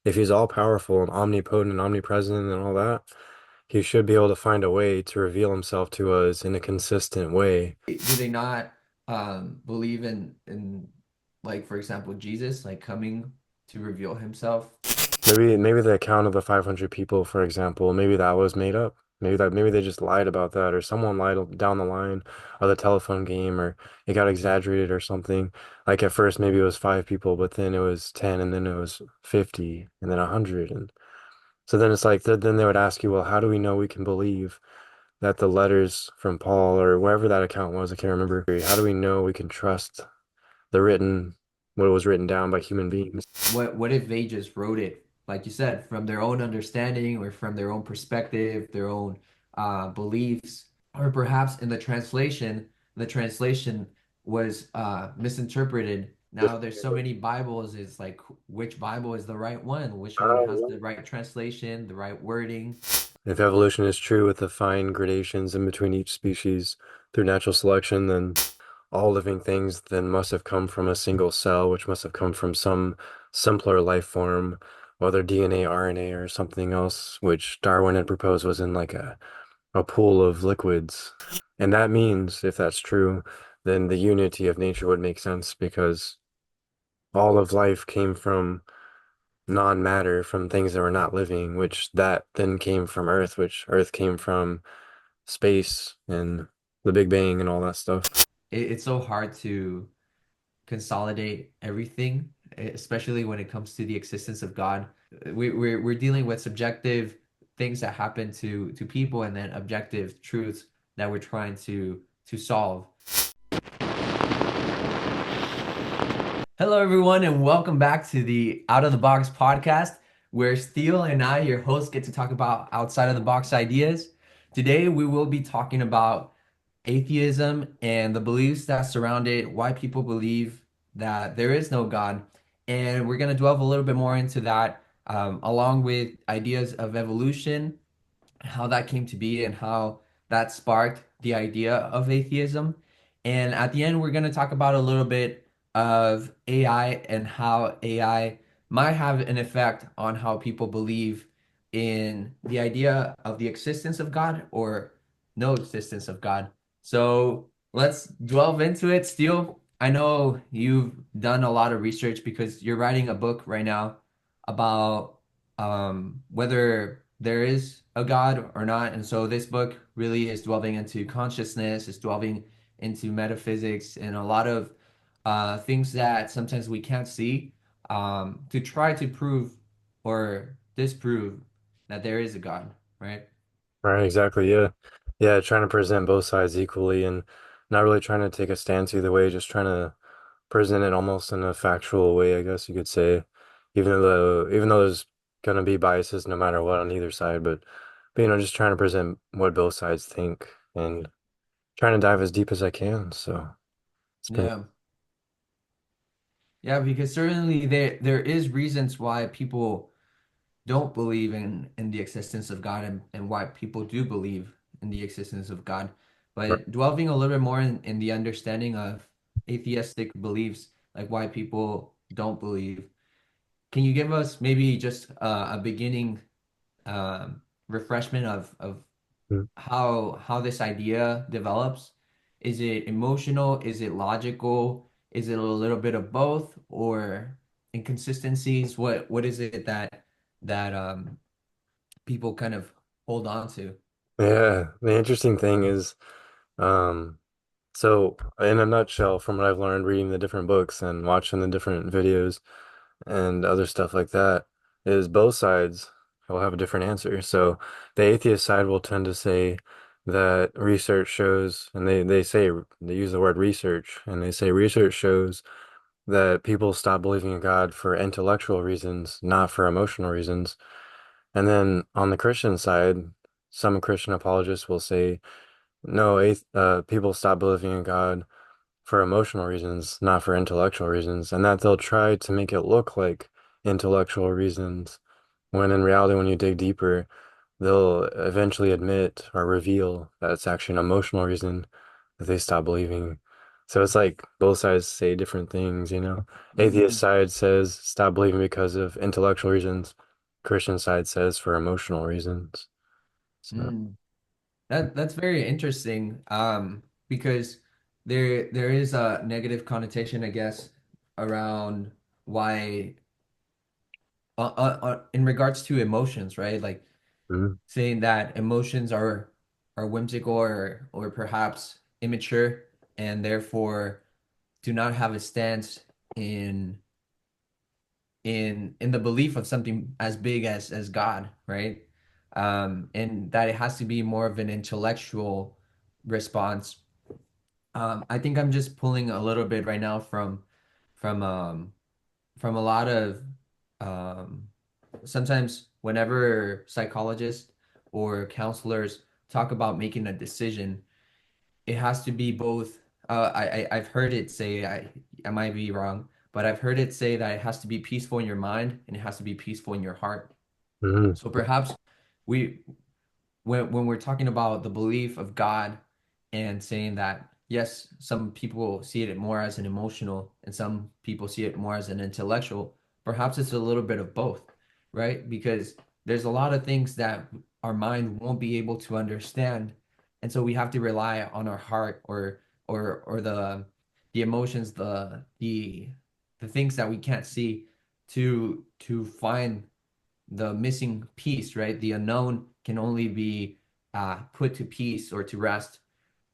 if he's all powerful and omnipotent and omnipresent and all that, he should be able to find a way to reveal himself to us in a consistent way. Do they not believe in like for example Jesus like coming to reveal himself? Maybe the account of the 500 people, for example, maybe that was made up. Maybe they just lied about that, or someone lied down the line of the telephone game, or it got exaggerated or something. Like at first, maybe it was 5 people, but then it was 10, and then it was 50, and then 100, and so then it's like then they would ask you, well, how do we know we can believe that the letters from Paul or wherever that account was, I can't remember. How do we know we can trust the written, what was written down by human beings? What if they just wrote it, like you said, from their own understanding or from their own perspective, their own beliefs, or perhaps in the translation was misinterpreted. Now there's so many Bibles, it's like which Bible is the right one? Which one has the right translation, the right wording? If evolution is true with the fine gradations in between each species through natural selection, then all living things then must have come from a single cell, which must have come from some simpler life form, whether DNA, RNA, or something else, which Darwin had proposed was in like a pool of liquids. And that means, if that's true, then the unity of nature would make sense because all of life came from non-matter, from things that were not living, which that then came from Earth, which Earth came from space and the Big Bang and all that stuff. It's so hard to consolidate everything, especially when it comes to the existence of God. We're dealing with subjective things that happen to people and then objective truths that we're trying to solve. Hello, everyone, and welcome back to the Out of the Box podcast, where Steele and I, your hosts, get to talk about outside of the box ideas. Today, we will be talking about atheism and the beliefs that surround it, why people believe that there is no God. And we're going to delve a little bit more into that, along with ideas of evolution, how that came to be, and how that sparked the idea of atheism. And at the end, we're going to talk about a little bit of AI and how AI might have an effect on how people believe in the idea of the existence of God or no existence of God. So let's delve into it. Steele, I know you've done a lot of research because you're writing a book right now about whether there is a God or not. And so this book really is delving into consciousness, is delving into metaphysics and a lot of things that sometimes we can't see to try to prove or disprove that there is a God, right? Right, exactly. Yeah. Yeah, trying to present both sides equally and not really trying to take a stance either way, just trying to present it almost in a factual way, I guess you could say. Even though there's gonna be biases no matter what on either side, but just trying to present what both sides think and trying to dive as deep as I can. So it's been Yeah. Yeah, because certainly there is reasons why people don't believe in the existence of God and why people do believe in the existence of God. But delving a little bit more in the understanding of atheistic beliefs, like why people don't believe, can you give us maybe just a beginning refreshment of how this idea develops? Is it emotional? Is it logical? Is it a little bit of both or inconsistencies? What is it that people kind of hold on to? yeah, the interesting thing is um so in a nutshell, from what I've learned reading the different books and watching the different videos and other stuff like that, is both sides will have a different answer. So the atheist side will tend to say that research shows, and they use the word research, and they say research shows that people stop believing in God for intellectual reasons, not for emotional reasons. And then on the Christian side, some Christian apologists will say, no, people stop believing in God for emotional reasons, not for intellectual reasons, and that they'll try to make it look like intellectual reasons, when in reality, when you dig deeper, they'll eventually admit or reveal that it's actually an emotional reason that they stop believing. So it's like both sides say different things, you know. Atheist Mm, side says stop believing because of intellectual reasons. Christian side says for emotional reasons. So, mm. That's very interesting. Because there is a negative connotation, I guess, around why in regards to emotions, right? Like mm, saying that emotions are whimsical or perhaps immature and therefore do not have a stance in in the belief of something as big as God, right? And that it has to be more of an intellectual response. I think I'm just pulling a little bit right now from um from a lot of um sometimes whenever psychologists or counselors talk about making a decision, it has to be both. I've heard it say, I might be wrong, but I've heard it say that it has to be peaceful in your mind and it has to be peaceful in your heart. mm, So perhaps we when we're talking about the belief of God and saying that yes, some people see it more as an emotional and some people see it more as an intellectual, perhaps it's a little bit of both, right? Because there's a lot of things that our mind won't be able to understand, and so we have to rely on our heart or the emotions, the things that we can't see to find the missing piece, right? The unknown can only be put to peace or to rest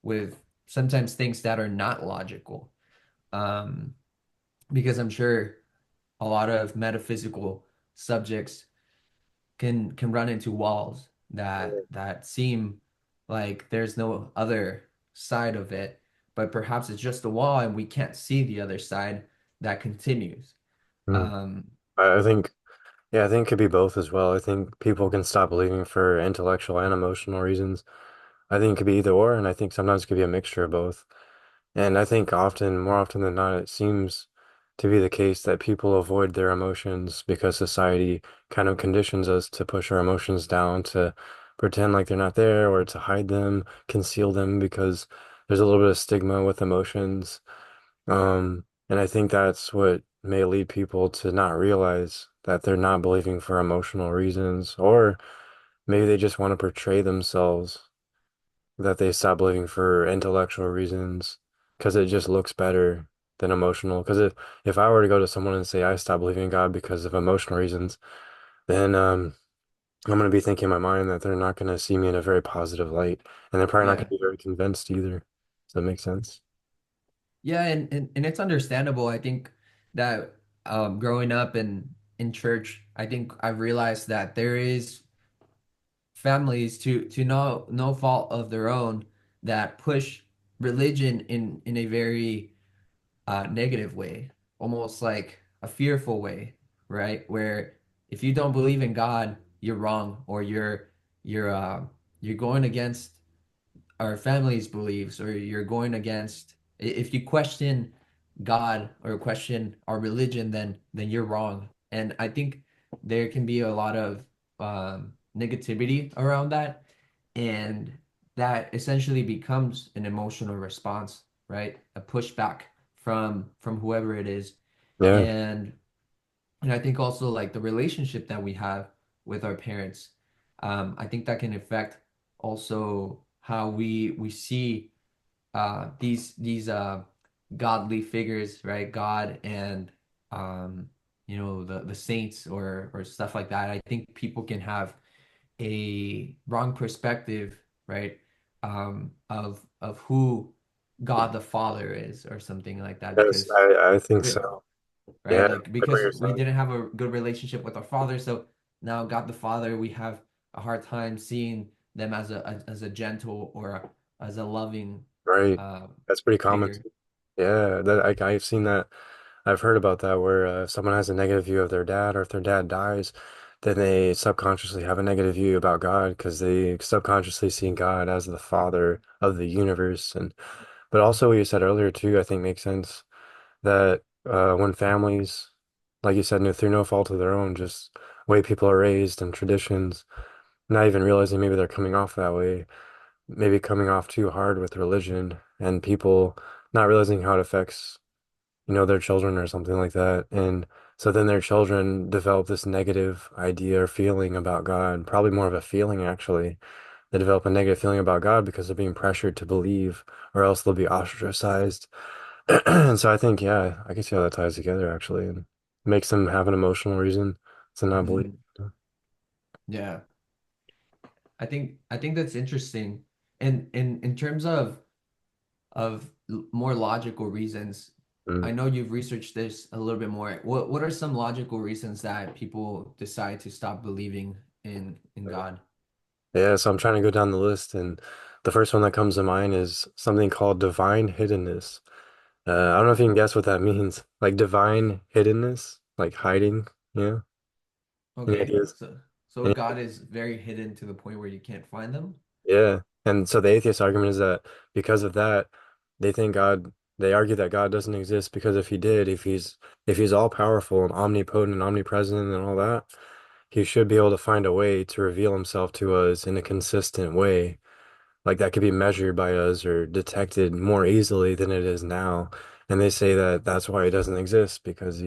with sometimes things that are not logical. Um, because I'm sure a lot of metaphysical subjects can run into walls that seem like there's no other side of it, but perhaps it's just a wall and we can't see the other side that continues. mm. Um, I think, yeah, I think it could be both as well. I think people can stop believing for intellectual and emotional reasons. I think it could be either or, and I think sometimes it could be a mixture of both. And I think often, more often than not, it seems to be the case that people avoid their emotions because society kind of conditions us to push our emotions down, to pretend like they're not there or to hide them, conceal them because there's a little bit of stigma with emotions. And I think that's what may lead people to not realize that they're not believing for emotional reasons, or maybe they just want to portray themselves that they stop believing for intellectual reasons because it just looks better than emotional. Because if I were to go to someone and say I stop believing in God because of emotional reasons, then I'm going to be thinking in my mind that they're not going to see me in a very positive light, and they're probably not going yeah. to be very convinced either. Does that make sense? Yeah, and it's understandable. I think that growing up in church, I think I've realized that there is families to no fault of their own that push religion in a very negative way, almost like a fearful way, right? Where if you don't believe in God, you're wrong, or you're going against our family's beliefs or you're going against if you question God or question our religion, then you're wrong. And I think there can be a lot of negativity around that, and that essentially becomes an emotional response, right? A pushback from whoever it is. Yeah, And and I think also like the relationship that we have with our parents, I think that can affect also how we see these godly figures, right? God and the saints or stuff like that. I think people can have a wrong perspective, right? Of who God the Father is or something like that yes, because I think it, so. Yeah, right? Like like what because you're we saying. didn't have a good relationship with our father, so now God the Father, we have a hard time seeing them as as a gentle or as a loving Right. uh, That's pretty common figure. too. Yeah, that I've seen that. I've heard about that where if someone has a negative view of their dad, or if their dad dies, then they subconsciously have a negative view about God because they subconsciously see God as the father of the universe. And but also what you said earlier too, I think makes sense that when families, like you said, no, through no fault of their own, just way people are raised and traditions, not even realizing maybe they're coming off that way, maybe coming off too hard with religion, and people not realizing how it affects, their children or something like that. And so then their children develop this negative idea or feeling about God, probably more of a feeling actually. They develop a negative feeling about God because they're being pressured to believe, or else they'll be ostracized. And so I think, yeah, I can see how that ties together actually, and makes them have an emotional reason to not believe. Mm, yeah. I think that's interesting. And in terms of more logical reasons, Mm. I know you've researched this a little bit more. What are some logical reasons that people decide to stop believing in God? Yeah, so I'm trying to go down the list, and the first one that comes to mind is something called divine hiddenness. I don't know if you can guess what that means. Like divine hiddenness, like hiding, yeah. Any Okay, ideas? so Any- God is very hidden to the point where you can't find them. Yeah. And so the atheist argument is that because of that, they think God, they argue that God doesn't exist because if he did, if he's all powerful and omnipotent and omnipresent and all that, he should be able to find a way to reveal himself to us in a consistent way. Like that could be measured by us or detected more easily than it is now. And they say that that's why he doesn't exist because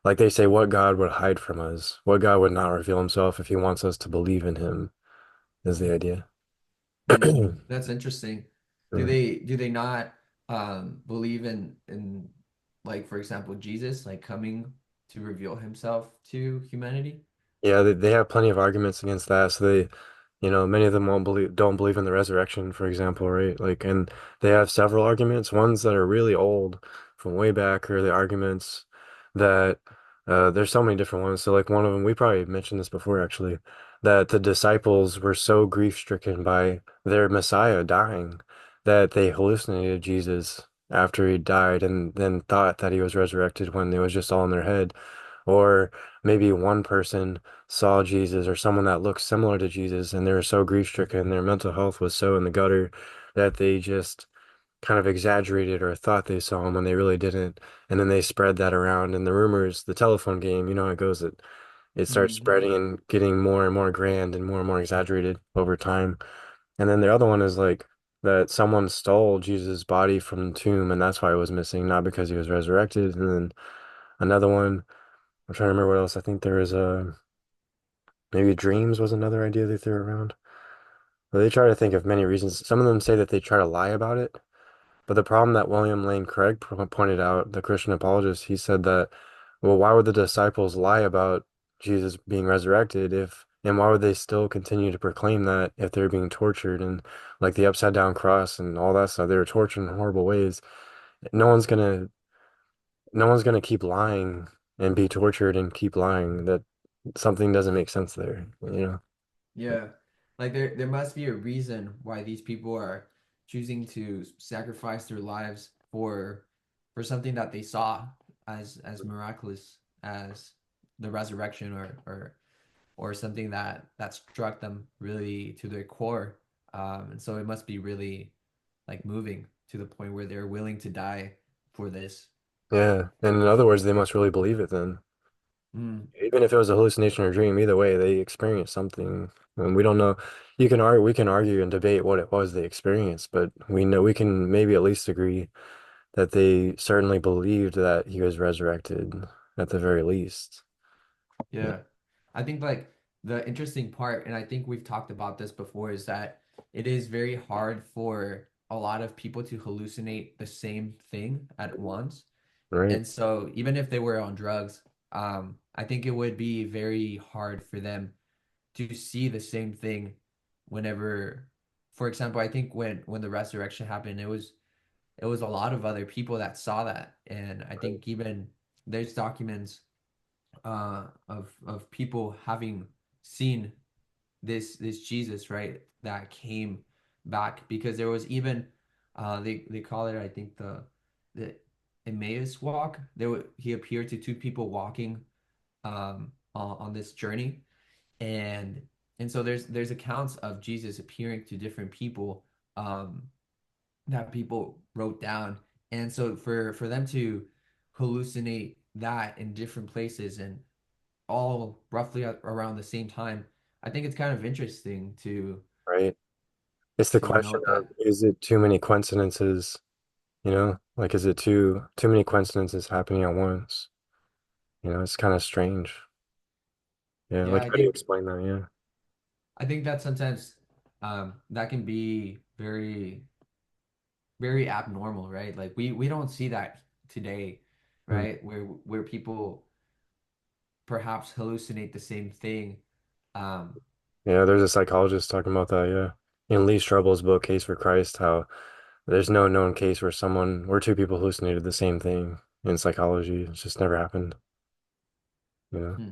like they say, what God would hide from us? What God would not reveal himself if he wants us to believe in him, is the idea. That's interesting. Yeah. Do they not believe in like for example Jesus like coming to reveal himself to humanity? Yeah, they have plenty of arguments against that. So many of them don't believe in the resurrection, for example, right? Like, and they have several arguments. Ones that are really old from way back are the arguments that there's so many different ones. So, like, one of them, we probably mentioned this before, actually, that the disciples were so grief-stricken by their Messiah dying that they hallucinated Jesus after he died and then thought that he was resurrected when it was just all in their head. Or maybe one person saw Jesus or someone that looked similar to Jesus and they were so grief-stricken, their mental health was so in the gutter that they just kind of exaggerated or thought they saw him when they really didn't. And then they spread that around. And the rumors, the telephone game, you know how it goes, it starts Mm, spreading and getting more and more grand and more exaggerated over time. And then the other one is like that someone stole Jesus' body from the tomb and that's why it was missing, not because he was resurrected. And then another one, I'm trying to remember what else. I think there is maybe dreams was another idea they threw around. But they try to think of many reasons. Some of them say that they try to lie about it. But the problem that William Lane Craig pointed out, the Christian apologist, he said that, well, why would the disciples lie about Jesus being resurrected and why would they still continue to proclaim that if they're being tortured and like the upside down cross and all that stuff, they were tortured in horrible ways. No one's gonna, no one's gonna keep lying and be tortured and keep lying. That something doesn't make sense there, you know? yeah. Like there must be a reason why these people are choosing to sacrifice their lives for something that they saw as miraculous as the resurrection or something that struck them really to their core. And so it must be really like moving to the point where they're willing to die for this. Yeah. And in other words, they must really believe it then. Mm, Even if it was a hallucination or a dream, either way, they experienced something. And we don't know. We can argue and debate what it was they experienced, but we know we can maybe at least agree that they certainly believed that he was resurrected at the very least. Yeah. yeah. I think like the interesting part, and I think we've talked about this before, is that it is very hard for a lot of people to hallucinate the same thing at once. Right. And so even if they were on drugs, I think it would be very hard for them to see the same thing whenever, for example, I think when the resurrection happened, it was a lot of other people that saw that. And I think even there's documents of people having seen this Jesus, right, that came back because there was even they call it I think the Emmaus walk. He appeared to two people walking on this journey and so there's accounts of Jesus appearing to different people um that people wrote down. And so for them to hallucinate that in different places and all roughly around the same time, I think it's kind of interesting Right. It's the to question note of that. is it too many coincidences Like, is it too many coincidences happening at once? It's kind of strange. Yeah, Yeah, like how do you explain that? Yeah. I think that sometimes that can be very very abnormal, right? Like we don't see that today, Mm. right? Where people perhaps hallucinate the same thing. Um, Yeah, there's a psychologist talking about that, yeah. In Lee Strobel's book, Case for Christ, how there's no known case where two people hallucinated the same thing in psychology. It's just never happened, you know. hmm,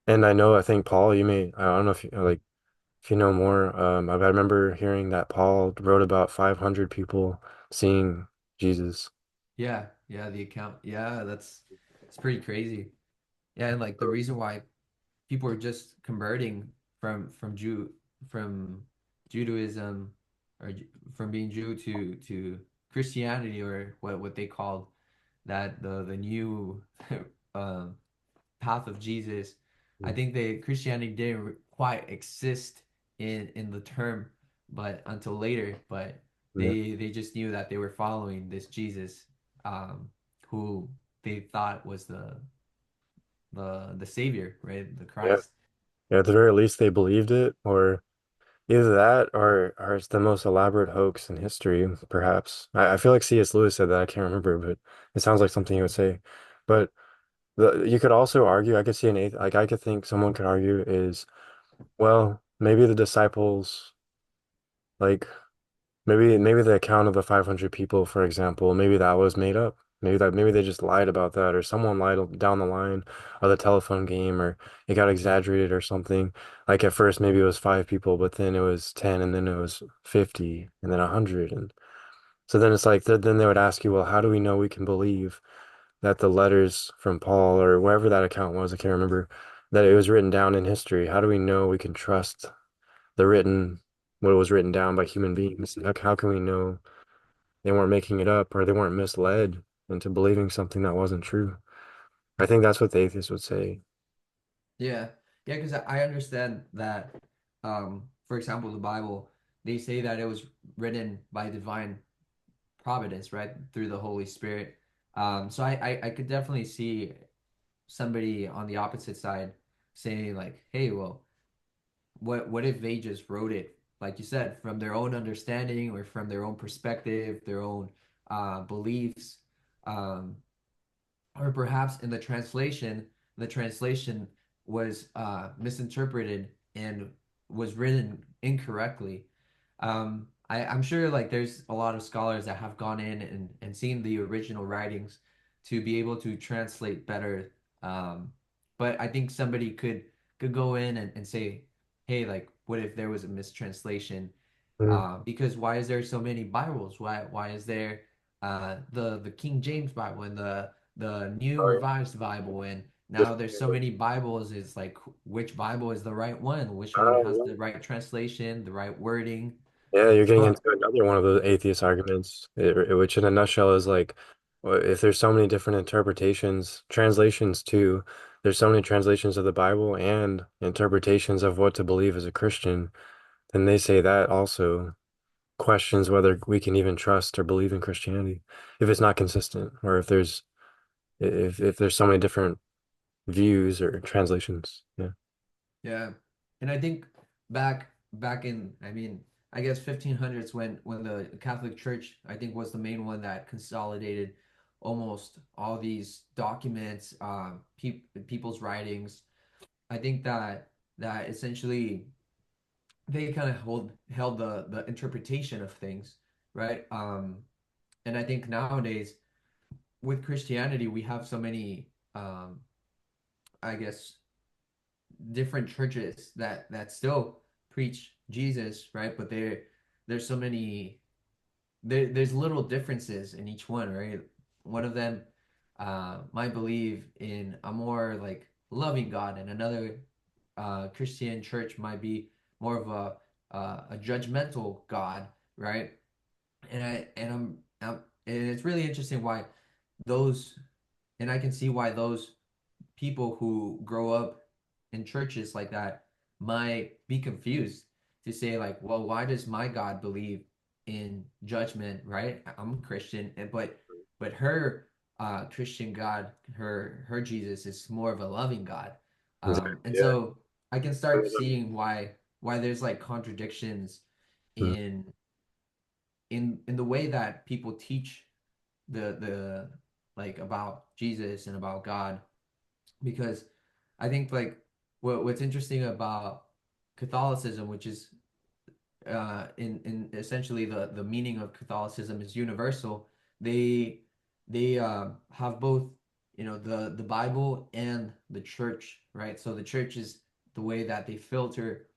And I think Paul, I don't know if if you know more, I remember hearing that Paul wrote about 500 people seeing Jesus. yeah, yeah, the account, yeah, that's it's pretty crazy. Yeah, and like the reason why people are just converting from from Judaism or from being Jew to Christianity or what they called that the new um path of Jesus. I Mm. think that Christianity didn't quite exist in the term, but until later. But Yeah, they just knew that they were following this Jesus, um, who they thought was the Savior, right? The yeah, Christ. yeah. At the very least, they believed it, or either that, or it's the most elaborate hoax in history, perhaps. I feel like C.S. Lewis said that. I can't remember, but it sounds like something he would say. But you could also argue. I could see like I could think someone could argue is, well, maybe the disciples, like maybe the account of the 500 people, for example, maybe that was made up. Maybe they just lied about that, or someone lied down the line, or the telephone game, or it got exaggerated or something. Like at first, maybe it was five people, but then it was 10, and then it was 50, and then 100, and so then it's like then they would ask you, well, how do we know we can believe that the letters from Paul or wherever that account was, I can't remember, that it was written down in history? How do we know we can trust the written what was written down by human beings? How can we know they weren't making it up or they weren't misled into believing something that wasn't true? I think that's what the atheists would say. Yeah, yeah, because I understand that, for example, the Bible, they say that it was written by divine providence, right, through the Holy Spirit. So I could definitely see somebody on the opposite side saying like, hey, well, what if they just wrote it, like you said, from their own understanding or from their own perspective, their own beliefs, um, or perhaps in the translation was misinterpreted and was written incorrectly. I'm sure like there's a lot of scholars that have gone in and seen the original writings to be able to translate better. But I think somebody could go in and say, hey, like, what if there was a mistranslation? Mm. Because why is there so many Bibles? Why is there the King James Bible and the New Oh, Revised Bible, and yeah. now there's so many Bibles. It's like which Bible is the right one? Which one has Oh, the right translation, the right wording? yeah, you're getting But into another one of the atheist arguments, which in a nutshell is like, well, if there's so many different interpretations, translations too, there's so many translations of the Bible and interpretations of what to believe as a Christian, then they say that also questions whether we can even trust or believe in Christianity if it's not consistent, or if there's so many different views or translations. Yeah. yeah, and I think back in, I mean, I guess 1500s when the Catholic Church, I think, was the main one that consolidated almost all these documents, people's writings. I think that essentially they kind of held the interpretation of things, right? And I think nowadays with Christianity we have so many, I guess, different churches that still preach Jesus, right? But there's so many, there's little differences in each one, right? One of them might believe in a more like loving God, and another Christian church might be more of a judgmental God, right? And it's really interesting why those, and I can see why those people who grow up in churches like that might be confused to say like, well, why does my God believe? in judgment, right? I'm a Christian, but her Christian God, her Jesus is more of a loving God. Exactly. And Yeah. so I can start seeing why there's like contradictions Mm. in in the way that people teach the like about Jesus and about God, because I think like what's interesting about Catholicism, which is in essentially the meaning of Catholicism is universal. They they have both, you know, the Bible and the church, right? So the church is the way that they filter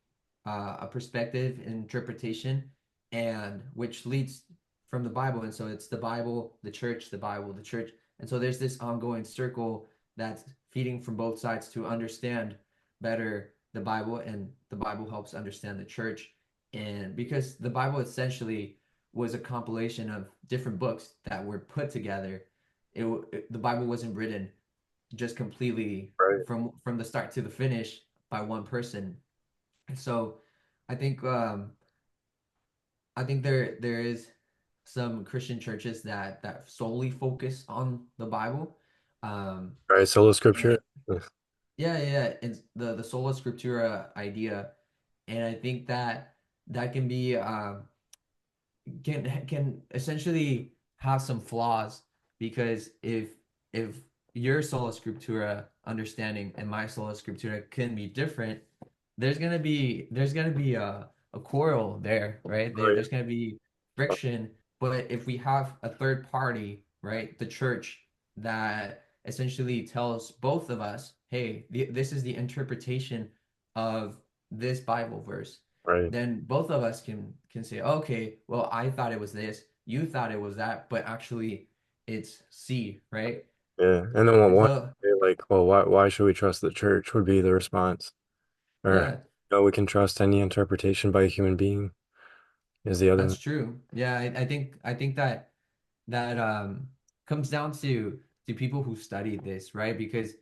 a perspective interpretation, and which leads from the Bible. And so it's the Bible, the church, the Bible, the church. And so there's this ongoing circle that's feeding from both sides to understand better the Bible, and the Bible helps understand the church. And because the Bible essentially was a compilation of different books that were put together, the Bible wasn't written just completely Right. from the start to the finish by one person. So I think I think there is some Christian churches that solely focus on the Bible. Um, Right. Solo and scripture. Yeah. yeah, it's the sola scriptura idea, and I think that that can be can essentially have some flaws, because if your sola scriptura understanding and my sola scriptura can be different, there's gonna be a quarrel there, right? Right. There's gonna be friction. But if we have a third party, right, the church, that essentially tells both of us, hey, this is the interpretation of this Bible verse, Right. then both of us can say, okay, well, I thought it was this, you thought it was that, but actually it's C, right? Yeah. And then And one so, say like, well, why should we trust the church would be the response. Or yeah, no, we can trust any interpretation by a human being is the other that's one. true. Yeah, I think that that comes down to people who study this, right? Because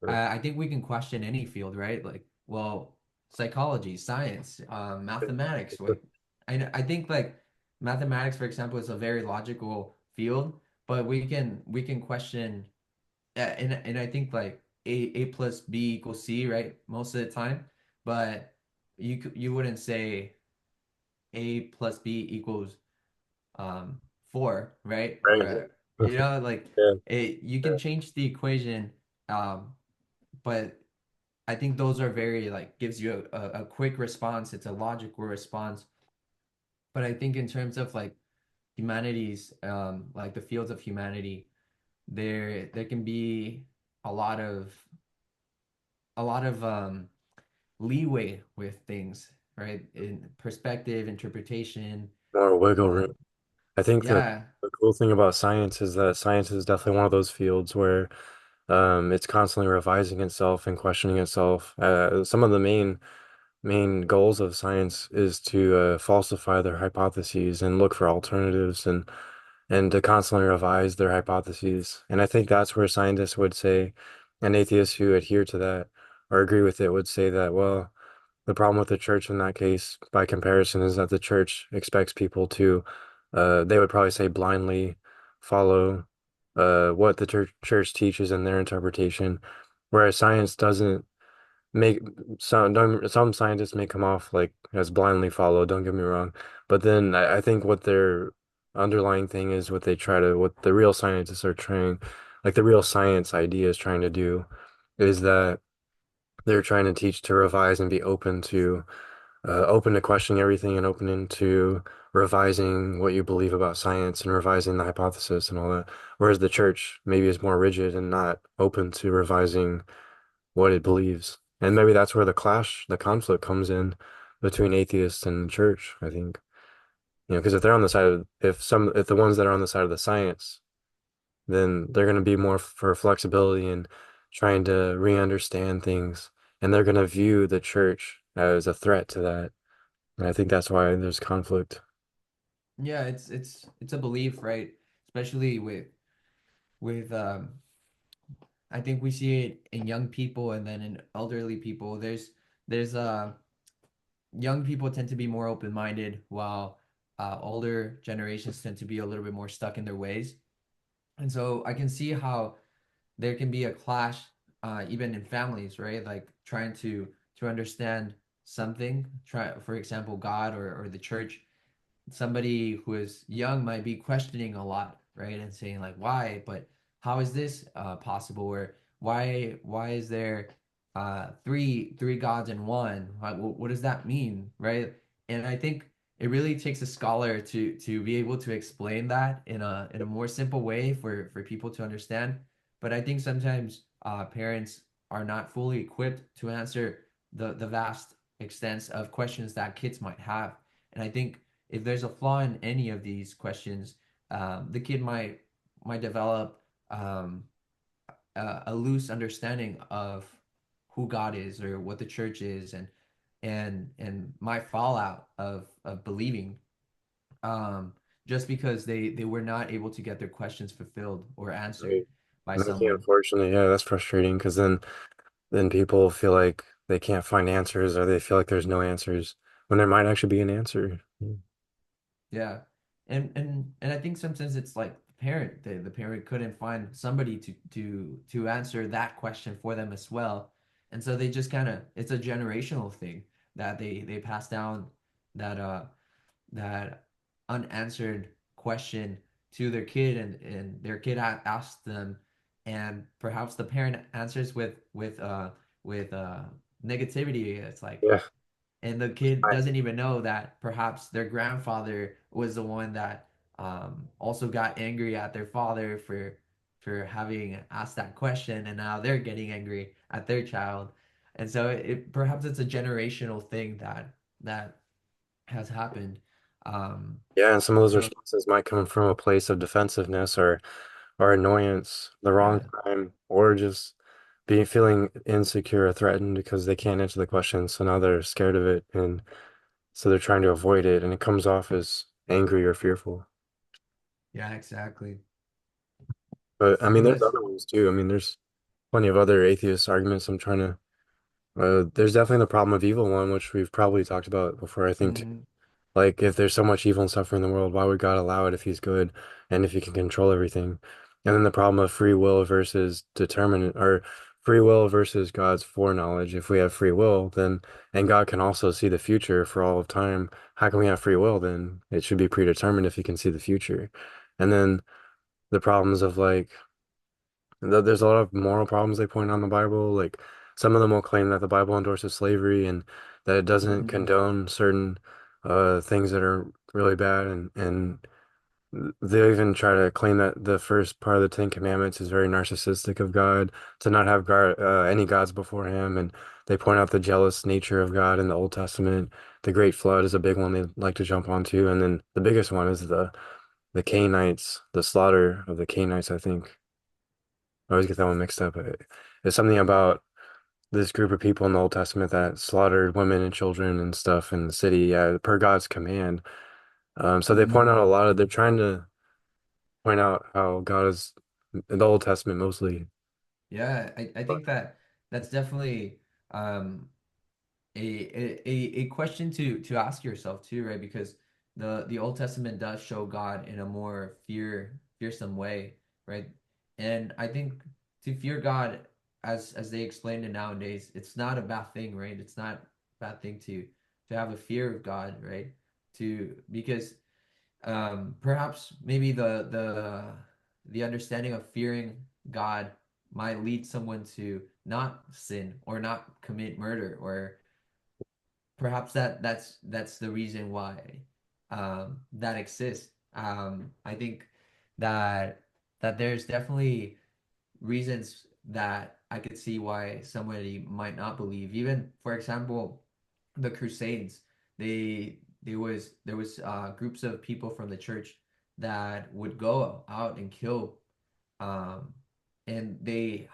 Yeah. I think we can question any field, right? Like, well, psychology, science, mathematics. Like, I think like mathematics, for example, is a very logical field, but we can question, and I think like A plus B equals C, right? Most of the time, but you wouldn't say A plus B equals um 4, right? Right. Or you know, like Yeah. you Yeah. can change the equation, but I think those are very like gives you a quick response. It's a logical response. But I think in terms of like humanities, like the fields of humanity, there can be a lot of a lot of leeway with things, right? In perspective, interpretation. More wiggle Uh, room. I think that yeah, the cool thing about science is that science is definitely one of those fields where it's constantly revising itself and questioning itself. Some of the main goals of science is to falsify their hypotheses and look for alternatives and to constantly revise their hypotheses. And I think that's where scientists would say, and atheists who adhere to that or agree with it would say that, well, the problem with the church in that case, by comparison, is that the church expects people to, they would probably say blindly follow what the church teaches in their interpretation, whereas science doesn't make some scientists may come off like as blindly follow, don't get me wrong. But then I think what their underlying thing is what the real scientists are trying, like the real science idea is trying to do, is that they're trying to teach to revise and be open to questioning everything and open into revising what you believe about science and revising the hypothesis and all that. Whereas the church maybe is more rigid and not open to revising what it believes. And maybe that's where the conflict comes in between atheists and church, I think. Because if they're on the side of, if the ones that are on the side of the science, then they're going to be more for flexibility and trying to re-understand things. And they're going to view the church as a threat to that. And I think that's why there's conflict. yeah, it's a belief, right? Especially with I think we see it in young people and then in elderly people. There's young people tend to be more open-minded, while older generations tend to be a little bit more stuck in their ways. And so I can see how there can be a clash even in families, right? Like trying to understand something, try for example, God or the church. Somebody who is young might be questioning a lot, right? And saying like, why? But how is this possible? Or why is there three gods in one? What does that mean, right? And I think it really takes a scholar to be able to explain that in a more simple way for people to understand. But I think sometimes parents are not fully equipped to answer the vast extents of questions that kids might have. And I think if there's a flaw in any of these questions, the kid might develop um, a loose understanding of who God is or what the church is, and might fall out of believing just because they were not able to get their questions fulfilled or answered Right. by And I think someone. unfortunately, yeah, that's frustrating because then people feel like they can't find answers or they feel like there's no answers when there might actually be an answer. Yeah. And I think sometimes it's like the parent couldn't find somebody to answer that question for them as well. And so they just kind of it's a generational thing that they pass down that that unanswered question to their kid, and their kid asks them, and perhaps the parent answers with negativity. It's like, Yeah. and the kid I, doesn't even know that perhaps their grandfather was the one that also got angry at their father for having asked that question, and now they're getting angry at their child. And so perhaps it's a generational thing that has happened. yeah, and some of those So responses might come from a place of defensiveness or annoyance, the wrong yeah, time, or just being feeling insecure or threatened because they can't answer the question. So now they're scared of it, and so they're trying to avoid it, and it comes off as angry or fearful. yeah, exactly. But I mean, there's Because other ones too. I mean, there's plenty of other atheist arguments. I'm trying to. There's definitely the problem of evil one, which we've probably talked about before, I think. mhm, Like, if there's so much evil and suffering in the world, why would God allow it if he's good and if he can control everything? And then the problem of free will versus determinate, or free will versus God's foreknowledge. If we have free will, then, and God can also see the future for all of time, how can we have free will then? It should be predetermined if he can see the future. And then the problems of like, there's a lot of moral problems they point out in the Bible. Like, some of them will claim that the Bible endorses slavery and that it doesn't mhm, condone certain things that are really bad, and they even try to claim that the first part of the Ten Commandments is very narcissistic of God, to not have God, any gods before him. And they point out the jealous nature of God in the Old Testament. The Great Flood is a big one they like to jump onto. And then the biggest one is the Canaanites, the slaughter of the Canaanites, I think. I always get that one mixed up. It's something about this group of people in the Old Testament that slaughtered women and children and stuff in the city, yeah, per God's command. So they point mhm. out a lot of, they're trying to point out how God is in the Old Testament mostly. Yeah, I But think that that's definitely um a question to ask yourself too, right? Because the Old Testament does show God in a more fearsome way, right? And I think to fear God as they explain it nowadays, it's not a bad thing, right? It's not a bad thing to have a fear of God, right? To because perhaps maybe the understanding of fearing God might lead someone to not sin or not commit murder, or perhaps that's the reason why that exists. I think that that there's definitely reasons that I could see why somebody might not believe. Even for example, the Crusades, there was groups of people from the church that would go out and kill, um, and they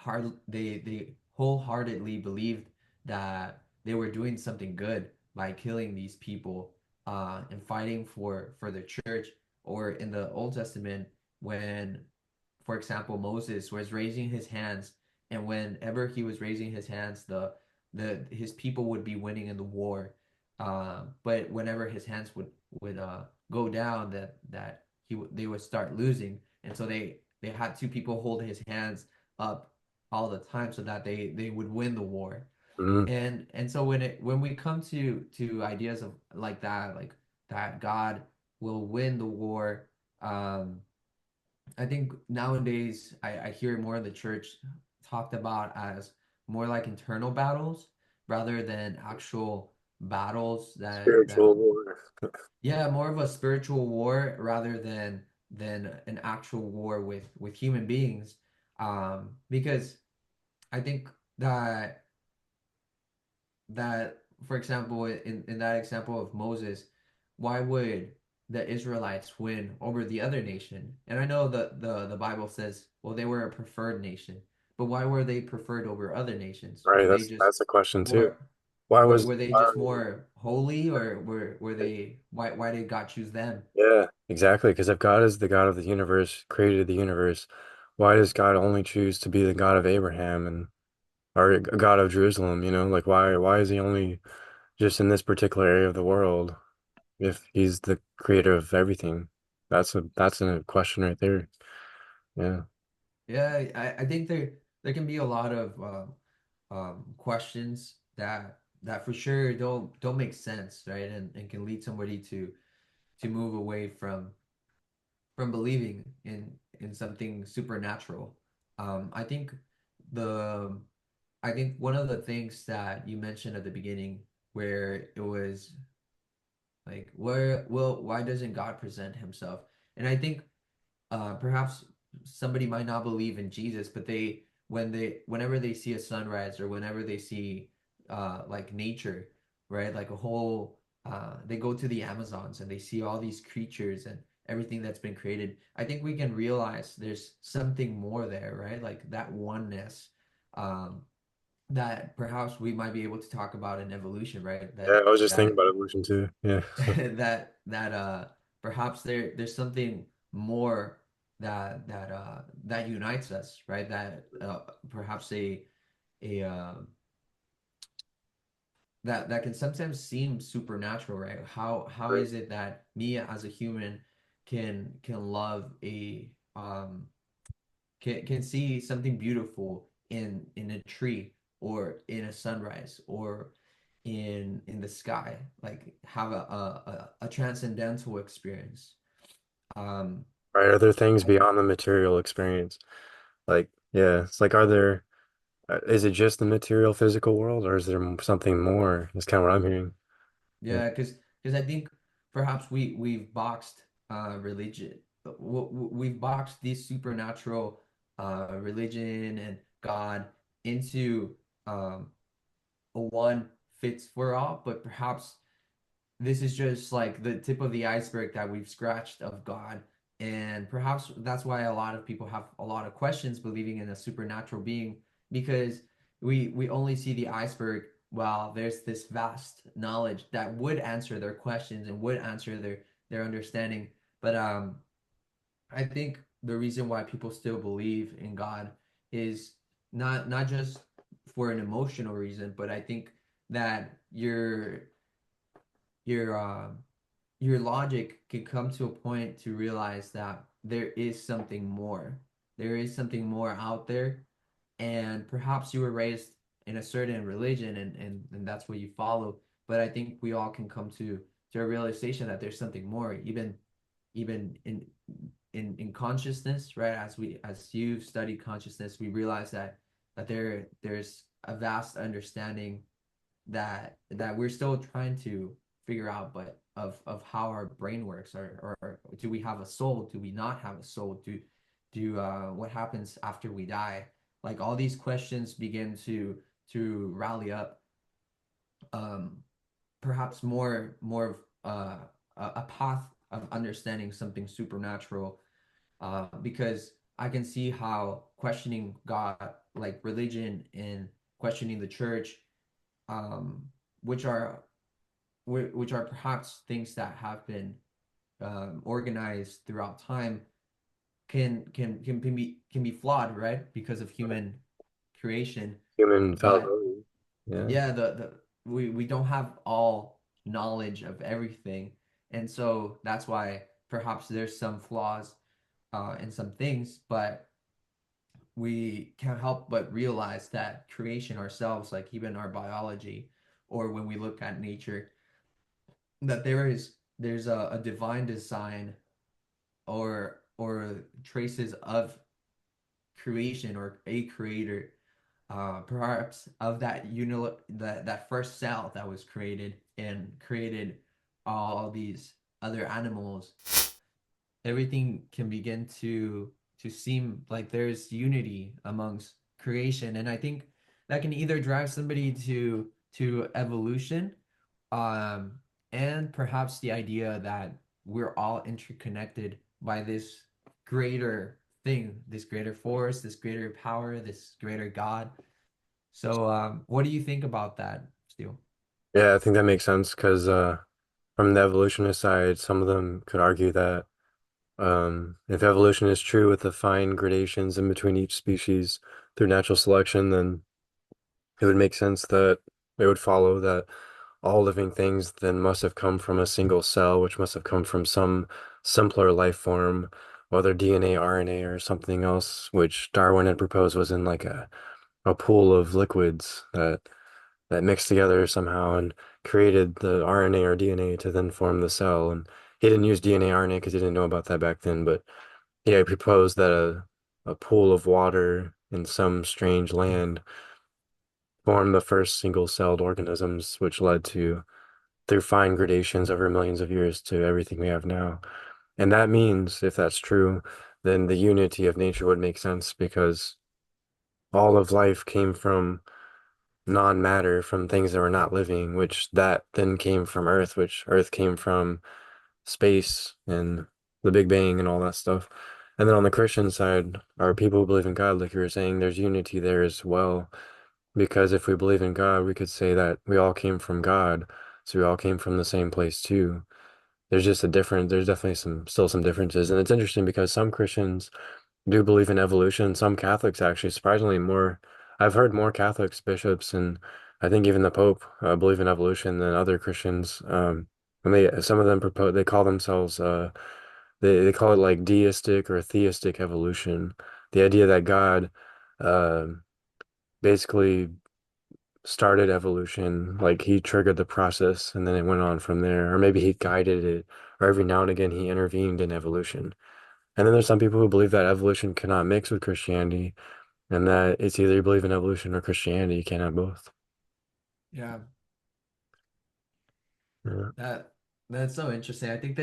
wholeheartedly believed that they were doing something good by killing these people and fighting for the church. Or in the Old Testament, when, for example, Moses was raising his hands, and whenever he was raising his hands, the his people would be winning in the war. But whenever his hands would go down, that they would start losing, and so they had two people hold his hands up all the time so that they would win the war. Mm, And so when we come to ideas of like that, like that God will win the war, um, I think nowadays I hear more of the church talked about as more like internal battles rather than actual battles that spiritual war. yeah, more of a spiritual war rather than an actual war with human beings. Because I think that for example in that example of Moses, why would the Israelites win over the other nation? And I know the Bible says, well, they were a preferred nation, but why were they preferred over other nations? Right, Were they just that's a question too. more Why were, was were they just more holy, or were they why did God choose them? yeah, exactly. Because if God is the God of the universe, created the universe, why does God only choose to be the God of Abraham and or a God of Jerusalem? You know, like why is he only just in this particular area of the world if he's the creator of everything? That's a question right there. Yeah. Yeah, I think there can be a lot of questions that for sure don't make sense, right? And can lead somebody to move away from believing in something supernatural. I think the I think one of the things that you mentioned at the beginning, where it was like, why doesn't God present himself? And I think perhaps somebody might not believe in Jesus, but whenever they see a sunrise, or whenever they see like nature, right? Like a whole they go to the Amazons and they see all these creatures and everything that's been created. I think we can realize there's something more there, right? Like that oneness, um, that perhaps we might be able to talk about in evolution, right? Yeah, That I was just thinking that about evolution too. Yeah. that perhaps there's something more that unites us, right? That perhaps a that can sometimes seem supernatural, right? How Right. is it that me as a human can love a can see something beautiful in a tree, or in a sunrise, or in the sky, like have a transcendental experience. Um, Right. Are there things I beyond the material experience? Like, yeah, it's like, are there, is it just the material physical world or is there something more? That's kind of what I'm hearing. Yeah. Yeah, because I think perhaps we've boxed religion, we've boxed these supernatural religion and God into a one fits for all, but perhaps this is just like the tip of the iceberg that we've scratched of God. And perhaps that's why a lot of people have a lot of questions believing in a supernatural being, because we only see the iceberg while there's this vast knowledge that would answer their questions and would answer their understanding. But I think the reason why people still believe in God is not just for an emotional reason, but I think that your your logic can come to a point to realize that there is something more. There is something more out there, and perhaps you were raised in a certain religion, and that's what you follow. But I think we all can come to a realization that there's something more, even in consciousness, right? As you've studied consciousness, we realize that there's a vast understanding that we're still trying to figure out, but of how our brain works, or do we have a soul? Do we not have a soul? Do what happens after we die? Like all these questions begin to rally up, um, perhaps more of a path of understanding something supernatural, because I can see how questioning God, like religion, and questioning the church, um, which are which are perhaps things that have been organized throughout time, can be flawed, right? Because of Right. human creation. Human But fallibility. Yeah. yeah, the we don't have all knowledge of everything, And so that's why perhaps there's some flaws in some things, but we can't help but realize that creation ourselves, like even our biology, or when we look at nature, that there's a divine design or traces of creation or a creator, perhaps of that first cell that was created and created all these other animals. Everything can begin to seem like there's unity amongst creation, and I think that can either drive somebody to evolution, um and perhaps the idea that we're all interconnected by this greater thing, this greater force, this greater power, this greater God. So what do you think about that, Steele? Yeah, I think that makes sense because from the evolutionist side, some of them could argue that if evolution is true with the fine gradations in between each species through natural selection, then it would make sense that it would follow that all living things then must have come from a single cell, which must have come from some simpler life form, whether DNA, RNA, or something else, which Darwin had proposed was in like a pool of liquids that mixed together somehow and created the RNA or DNA to then form the cell. And he didn't use DNA, RNA because he didn't know about that back then, but yeah, he proposed that a pool of water in some strange land formed the first single-celled organisms, which led to through fine gradations over millions of years to everything we have now. And that means, if that's true, then the unity of nature would make sense because all of life came from non-matter, from things that were not living, which that then came from Earth, which Earth came from space and the Big Bang and all that stuff. And then on the Christian side, our people who believe in God, like you were saying, there's unity there as well. Because if we believe in God, we could say that we all came from God. So we all came from the same place too. There's just a different, there's definitely still some differences. And it's interesting because some Christians do believe in evolution. Some Catholics actually, surprisingly more, I've heard more Catholics, bishops, and I think even the Pope believe in evolution than other Christians. And some of them propose, they call themselves, they call it like deistic or theistic evolution. The idea that God, uh, basically started evolution, like he triggered the process and then it went on from there, or maybe he guided it, or every now and again he intervened in evolution. And then there's some people who believe that evolution cannot mix with Christianity and that it's either you believe in evolution or Christianity. You can't have both. Yeah, Yeah. that that's so interesting. I think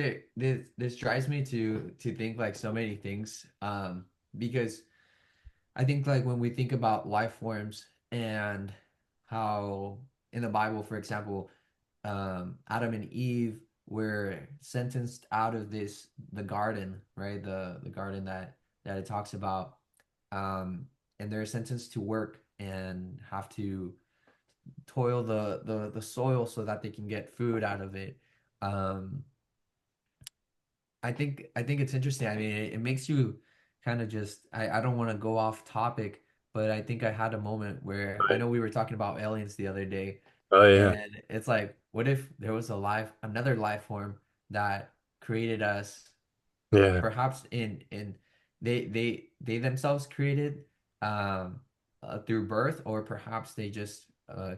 this drives me to think like so many things, because I think like when we think about life forms and how in the Bible, for example, Adam and Eve were sentenced out of the garden, right? The garden that it talks about, and they're sentenced to work and have to toil the soil so that they can get food out of it. Um, I think it's interesting. I mean, it makes you kind of just I don't want to go off topic, but I think I had a moment where I Right. know we were talking about aliens the other day, Oh yeah. and it's like, what if there was another life form that created us, Yeah. perhaps in they themselves created through birth, or perhaps they just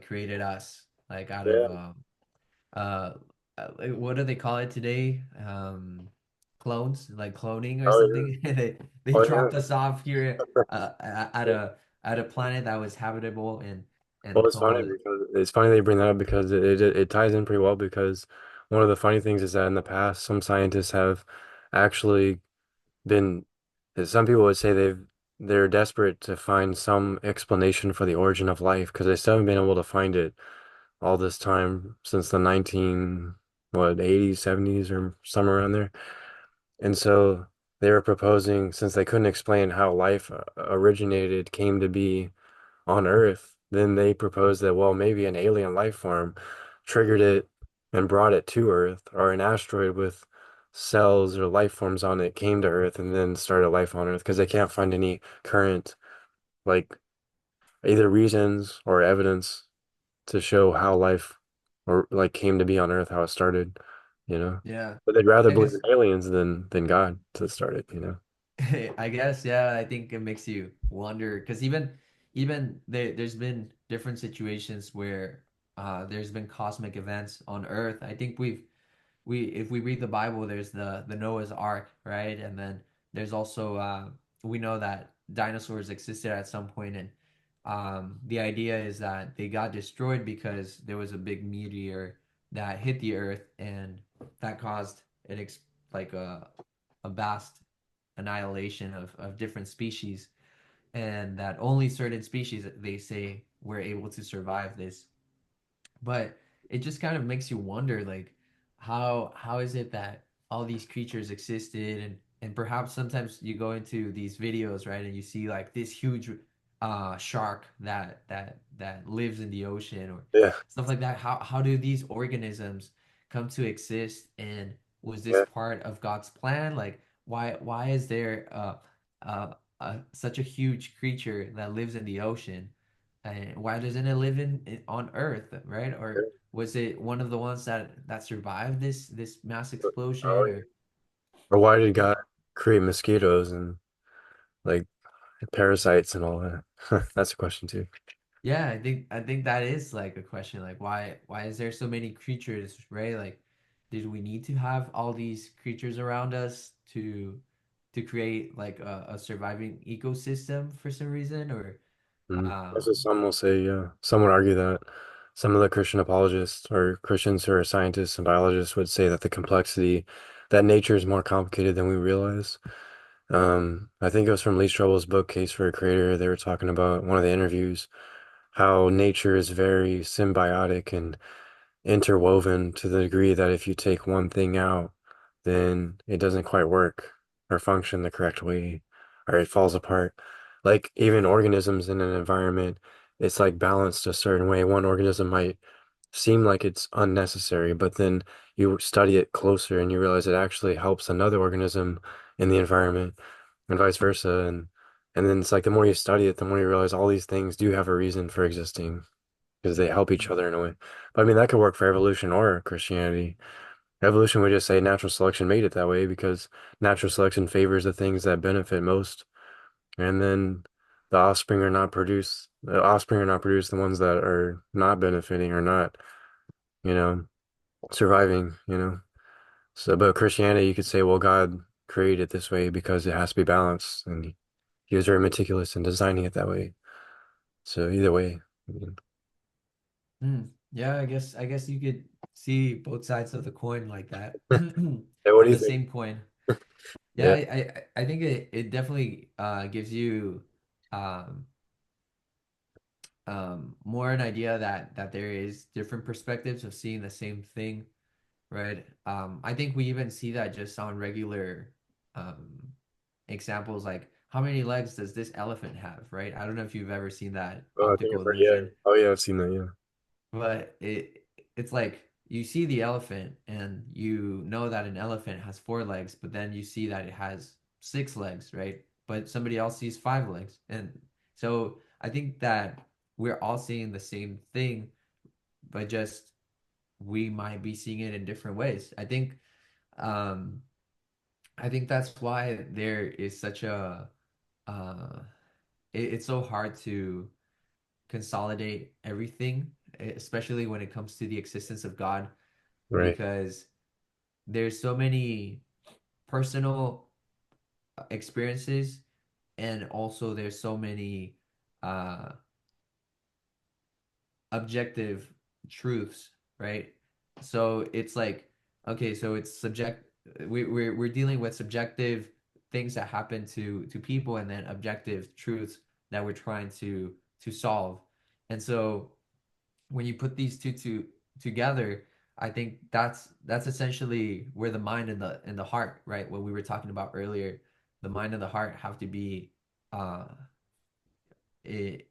created us like out of Yeah. uh like, what do they call it today? Clones, like cloning or Oh yeah. something. They Oh dropped yeah. us off here at a planet that was habitable, Well, and it's funny told. because it's funny they bring that up because it ties in pretty well because one of the funny things is that in the past some scientists have actually been some people would say they're desperate to find some explanation for the origin of life because they still haven't been able to find it all this time since the 80s, 70s or somewhere around there. And so they were proposing since they couldn't explain how life originated, came to be on Earth, then they proposed that, well, maybe an alien life form triggered it and brought it to Earth, or an asteroid with cells or life forms on it came to Earth and then started life on Earth because they can't find any current, like, either reasons or evidence to show how life or like came to be on Earth, how it started. you know. Yeah. But they'd rather I believe in guess aliens than God to start it, you know. I guess, yeah, I think it makes you wonder because even there's been different situations where there's been cosmic events on Earth. I think we if we read the Bible, there's the Noah's Ark, right? And then there's also we know that dinosaurs existed at some point, and the idea is that they got destroyed because there was a big meteor that hit the Earth, and that caused like a vast annihilation of different species, and that only certain species, they say, were able to survive this. But it just kind of makes you wonder, like, how is it that all these creatures existed, and perhaps sometimes you go into these videos, right, and you see like this huge shark that lives in the ocean or Yeah, stuff like that. How do these organisms come to exist, and was this yeah. part of God's plan? Like, why is there such a huge creature that lives in the ocean? And why doesn't it live on Earth, right? Yeah. Or was it one of the ones that survived this mass Oh, explosion? yeah. Or Or why did yeah, God create mosquitoes and like parasites and all that? That's a question too. yeah, I think that is like a question. Like, why is there so many creatures, right? Like, did we need to have all these creatures around us to create like a surviving ecosystem for some reason? Or That's what um, some will say, yeah. Some would argue that some of the Christian apologists or Christians who are scientists and biologists would say that the complexity, that nature is more complicated than we realize. I think it was from Lee Strobel's book, Case for a Creator. They were talking about one of the interviews, how nature is very symbiotic and interwoven to the degree that if you take one thing out, then it doesn't quite work or function the correct way, or it falls apart. Like even organisms in an environment, it's like balanced a certain way. One organism might seem like it's unnecessary, but then you study it closer and you realize it actually helps another organism in the environment and vice versa. And then it's like the more you study it, the more you realize all these things do have a reason for existing because they help each other in a way. But I mean, that could work for evolution or Christianity. Evolution would just say natural selection made it that way because natural selection favors the things that benefit most, and then the offspring are not produced, the ones that are not benefiting or not, you know, surviving, you know. So, but Christianity, you could say, well, God created it this way because it has to be balanced, and he was very meticulous in designing it that way. So either way, I mean, yeah, I guess you could see both sides of the coin like that, hey, what or do you the think? same coin. Yeah, Yeah, I think it definitely gives you um, more an idea that there is different perspectives of seeing the same thing, right? I think we even see that just on regular um, examples, like how many legs does this elephant have, right? I don't know if you've ever seen that oh, I think optical I've heard, yeah. illusion. Oh, yeah, I've seen that, yeah. But it's like you see the elephant and you know that an elephant has four legs, but then you see that it has six legs, right? But somebody else sees five legs. And so I think that we're all seeing the same thing, but just we might be seeing it in different ways. Um I think that's why there is such a uh it's so hard to consolidate everything, especially when it comes to the existence of God, Right. because there's so many personal experiences, and also there's so many uh, objective truths, right? So it's like, okay, so it's we're dealing with subjective things that happen to people, and then objective truths that we're trying to solve. And so when you put these two together, I think that's essentially where the mind and the heart, right? What we were talking about earlier, the mind and the heart have to be uh it,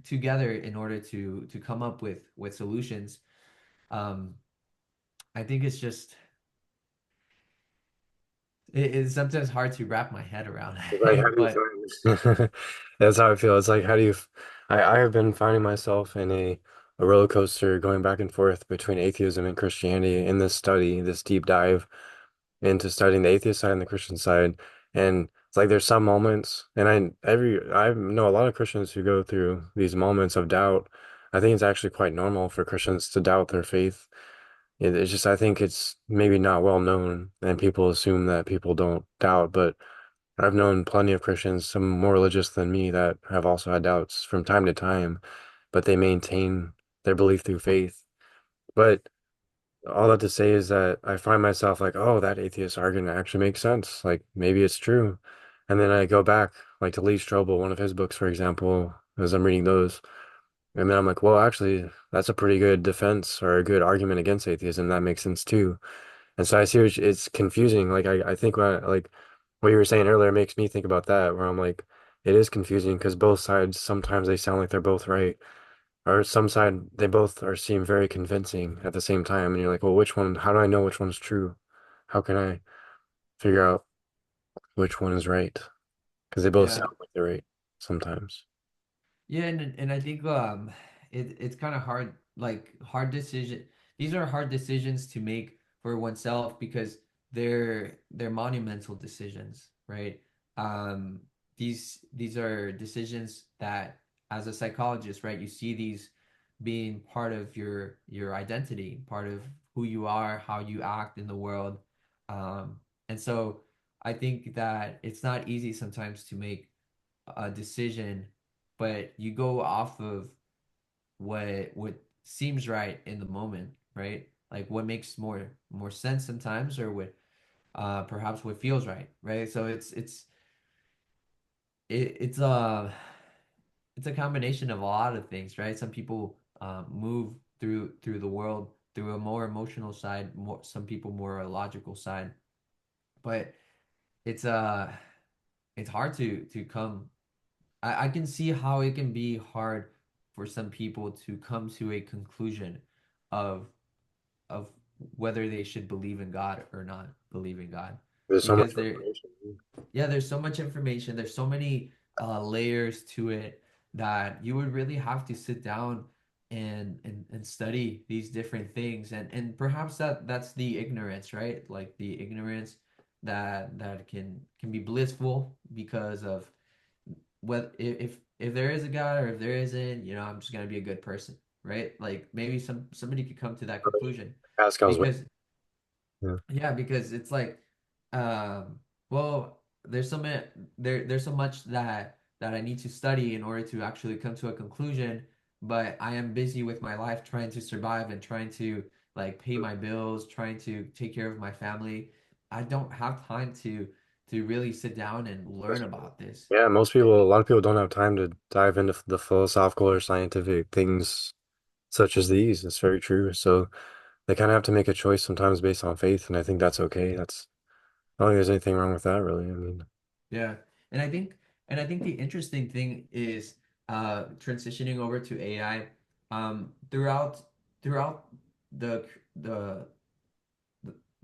together in order to come up with solutions. Um, I think it's just it's sometimes hard to wrap my head around, Like, how do you but find That's how I feel. It's like, how do you, I have been finding myself in a a roller coaster going back and forth between atheism and Christianity in this study, this deep dive into studying the atheist side and the Christian side. And it's like there's some moments, and I know a lot of Christians who go through these moments of doubt. I think it's actually quite normal for Christians to doubt their faith. It's just I think it's maybe not well known, and people assume that people don't doubt, but I've known plenty of Christians, some more religious than me, that have also had doubts from time to time, but they maintain their belief through faith. But all that to say is that I find myself like, oh, that atheist argument actually makes sense. Like maybe it's true. And then I go back, like to Lee Strobel, one of his books, for example, as I'm reading those. And then I'm like, well, actually, that's a pretty good defense or a good argument against atheism. That makes sense too. And so I see it's confusing. Like I think like what you were saying earlier makes me think about that, where I'm like, it is confusing because both sides sometimes they sound like they're both right. Or some side they both are seem very convincing at the same time. And you're like, well, which one, how do I know which one's true? How can I figure out which one is right? Because they both Yeah. sound like they're right sometimes. Yeah, and I think it's kind of hard, like hard decision. These are hard decisions to make for oneself because they're monumental decisions, right? Um, these are decisions that as a psychologist, right, you see these being part of your identity, part of who you are, how you act in the world. And so I think that it's not easy sometimes to make a decision, but you go off of what seems right in the moment, right? Like what makes more sense sometimes, or what perhaps what feels right, right? So it's it's a combination of a lot of things, right? Some people move through the world through a more emotional side, more some people more a logical side, but it's uh it's hard to come I can see how it can be hard for some people to come to a conclusion of of whether they should believe in God or not believe in God. There's so much Because information. yeah, there's so much information, there's so many layers to it that you would really have to sit down and study these different things. And perhaps that's the ignorance, right? Like the ignorance that can be blissful because of what if there is a God or if there isn't, I'm just gonna be a good person, right? Like maybe somebody could come to that conclusion Pascal's way. because Yeah. yeah, because it's like, well, there's so much that I need to study in order to actually come to a conclusion, but I am busy with my life trying to survive and trying to like pay my bills, trying to take care of my family. I don't have time to really sit down and learn about this. Yeah, most people, a lot of people don't have time to dive into the philosophical or scientific things such as these. It's very true. So they kind of have to make a choice sometimes based on faith, and I think that's okay. I don't think there's anything wrong with that, really. I mean, Yeah. And I think the interesting thing is transitioning over to AI throughout the the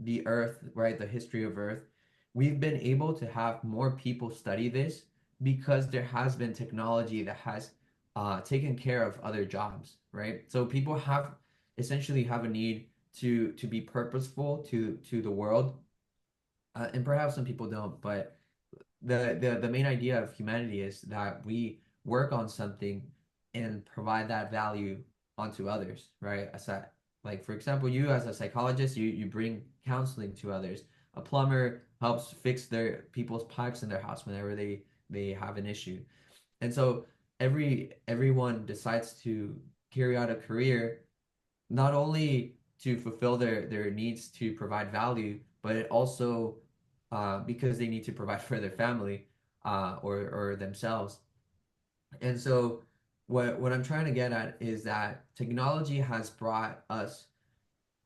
the earth, right? The history of earth, we've been able to have more people study this because there has been technology that has taken care of other jobs, right? So people have essentially have a need to be purposeful to the world, and perhaps some people don't, but the main idea of humanity is that we work on something and provide that value onto others, right? Like for example, you as a psychologist, you bring counseling to others. A plumber helps fix their people's pipes in their house whenever they have an issue. And so everyone decides to carry out a career not only to fulfill their needs to provide value, but it also because they need to provide for their family or themselves. And so what I'm trying to get at is that technology has brought us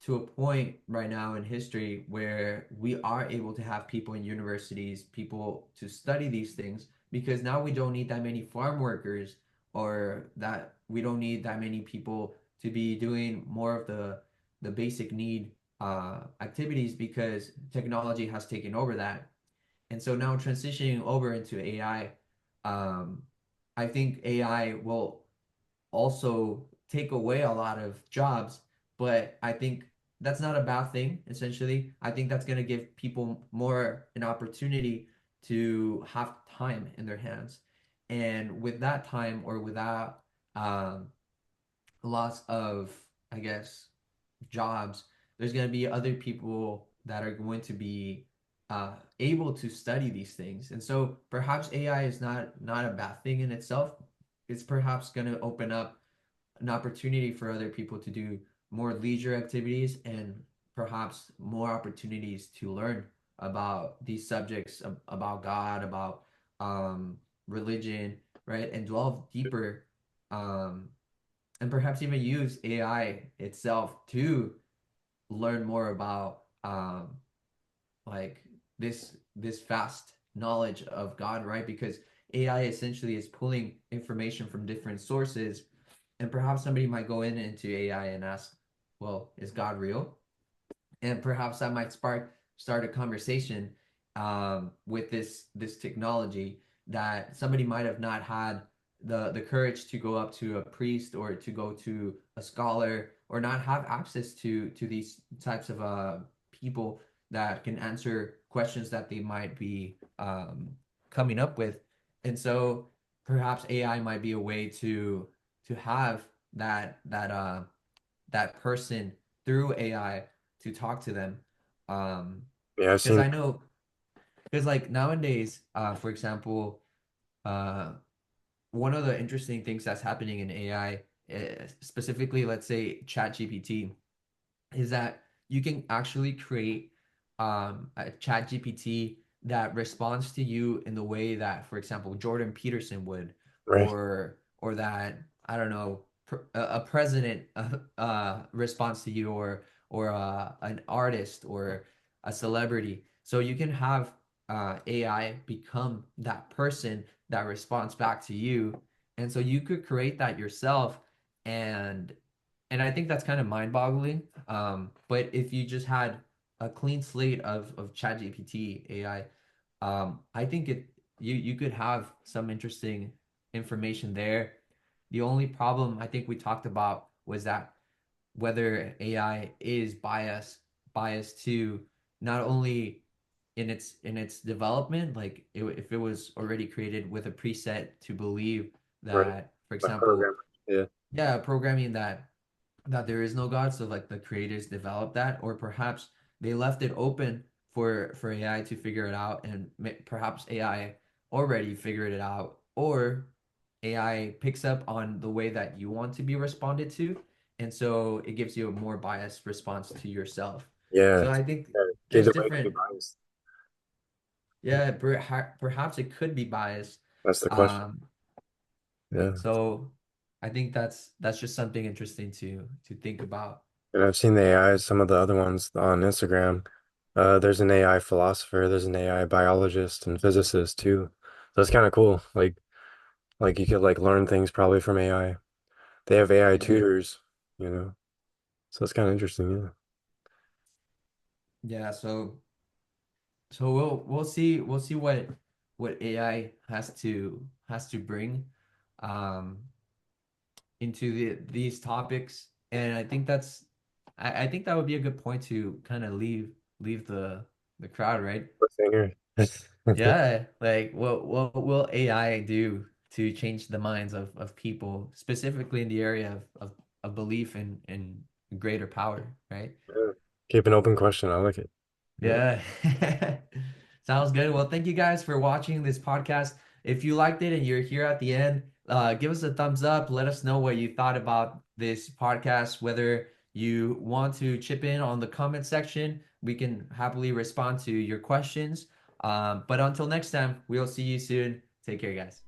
to a point right now in history where we are able to have people in universities, people to study these things, because now we don't need that many farm workers or that we don't need that many people to be doing more of the basic need activities because technology has taken over that. And so now transitioning over into AI, I think AI will also take away a lot of jobs, but I think that's not a bad thing, essentially. I think that's going to give people more an opportunity to have time in their hands. And with that time or without um, lots of, I guess, jobs, there's going to be other people that are going to be able to study these things. And so perhaps AI is not a bad thing in itself. It's perhaps going to open up an opportunity for other people to do more leisure activities and perhaps more opportunities to learn about these subjects, about God, about um, religion, right? And delve deeper, um, and perhaps even use AI itself to learn more about like this vast knowledge of God, right? Because AI essentially is pulling information from different sources, and perhaps somebody might go into AI and ask, well, is God real? And perhaps that might start a conversation with this technology that somebody might have not had the courage to go up to a priest or to go to a scholar or not have access to these types of people that can answer questions that they might be coming up with. And so perhaps AI might be a way to have that person through AI to talk to them. Um, Yeah, I've because seen. I know, because like nowadays, for example, uh, one of the interesting things that's happening in AI, specifically, let's say ChatGPT, is that you can actually create a chat GPT that responds to you in the way that, for example, Jordan Peterson would, Right. or that I don't know, a president responds to you, or an artist or a celebrity. So you can have AI become that person that responds back to you, and so you could create that yourself, and I think that's kind of mind-boggling. But if you just had a clean slate of ChatGPT AI, I think you could have some interesting information there. The only problem I think we talked about was that whether AI is biased to not only in its development, like if it was already created with a preset to believe Right. that, for My example, programmer. Yeah. yeah, programming that there is no God, so like the creators developed that, or perhaps they left it open for AI to figure it out, and perhaps AI already figured it out, or AI picks up on the way that you want to be responded to, and so it gives you a more biased response to yourself. Yeah. So I think Yeah. there's Either way could be different, biased. yeah, perhaps it could be biased. That's the question. Um, Yeah. so I think that's just something interesting to think about. And I've seen the AI, some of the other ones on Instagram. There's an AI philosopher, there's an AI biologist and physicist too. So it's kind of cool. Like you could like learn things probably from AI. They have AI Yeah. tutors, you know. So it's kind of interesting, yeah. Yeah, so we'll see what AI has to bring um into these topics. And I think I think that would be a good point to kind of leave the crowd, right? Cliffhanger. Yeah, like what will AI do to change the minds of people, specifically in the area of belief in greater power, right? Yeah. Keep an open question. I like it. Yeah. Yeah. Sounds good. Well, thank you guys for watching this podcast. If you liked it and you're here at the end, give us a thumbs up. Let us know what you thought about this podcast, whether you want to chip in on the comment section. We can happily respond to your questions. But until next time, we'll see you soon. Take care, guys.